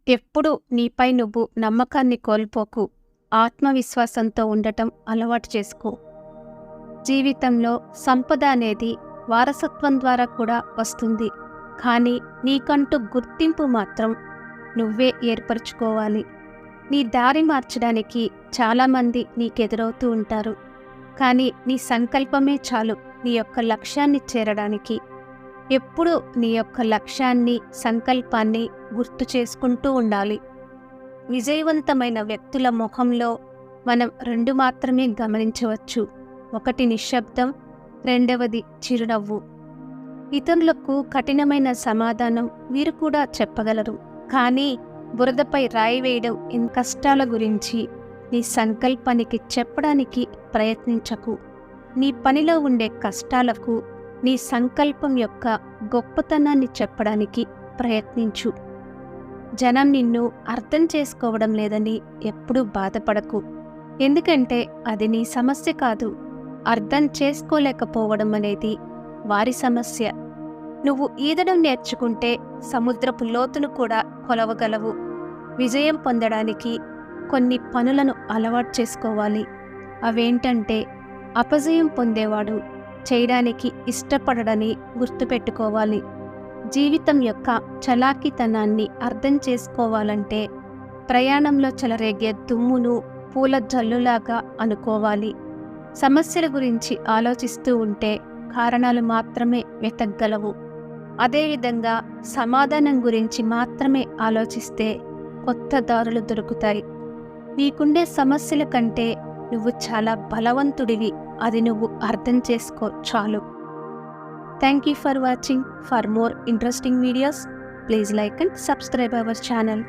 ఎప్పుడు నీపై నువ్వు నమ్మకాన్ని కోల్పోకు. ఆత్మవిశ్వాసంతో ఉండటం అలవాటు చేసుకో. జీవితంలో సంపద అనేది వారసత్వం ద్వారా కూడా వస్తుంది. కానీ నీకంటూ గుర్తింపు మాత్రం నువ్వే ఏర్పరచుకోవాలి. నీ దారి మార్చడానికి చాలామంది నీకెదురవుతూ ఉంటారు. కానీ నీ సంకల్పమే చాలు నీ యొక్క లక్ష్యాన్ని చేరడానికి. ఎప్పుడూ నీ యొక్క లక్ష్యాన్ని, సంకల్పాన్ని గుర్తు చేసుకుంటూ ఉండాలి. విజయవంతమైన వ్యక్తుల ముఖంలో మనం రెండు మాత్రమే గమనించవచ్చు. ఒకటి నిశ్శబ్దం, రెండవది చిరునవ్వు. ఇతరులకు కఠినమైన సమాధానం వీరు కూడా చెప్పగలరు. కానీ బురదపై రాయి వేయడం కష్టాల గురించి నీ సంకల్పానికి చెప్పడానికి ప్రయత్నించకు. నీ పనిలో ఉండే కష్టాలకు నీ సంకల్పం యొక్క గొప్పతనాన్ని చెప్పడానికి ప్రయత్నించు. జనం నిన్ను అర్థం చేసుకోవడం లేదని ఎప్పుడూ బాధపడకు. ఎందుకంటే అది నీ సమస్య కాదు. అర్థం చేసుకోలేకపోవడం అనేది వారి సమస్య. నువ్వు ఈదడం నేర్చుకుంటే సముద్రపు లోతును కూడా కొలవగలవు. విజయం పొందడానికి కొన్ని పనులను అలవాటు చేసుకోవాలి. అవేంటంటే, అపజయం పొందేవాడు చేయడానికి ఇష్టపడడని గుర్తుపెట్టుకోవాలి. జీవితం యొక్క చలాకీతనాన్ని అర్థం చేసుకోవాలంటే ప్రయాణంలో చెలరేగే దుమ్మును పూల జల్లులాగా అనుకోవాలి. సమస్యల గురించి ఆలోచిస్తూ ఉంటే కారణాలు మాత్రమే వెతకగలవు. అదేవిధంగా సమాధానం గురించి మాత్రమే ఆలోచిస్తే కొత్త దారులు దొరుకుతాయి. నీకుండే సమస్యల కంటే నువ్వు చాలా బలవంతుడివి. అది నువ్వు అర్థం చేసుకో చాలు. Thank you for watching. For more interesting videos, please like and subscribe our channel.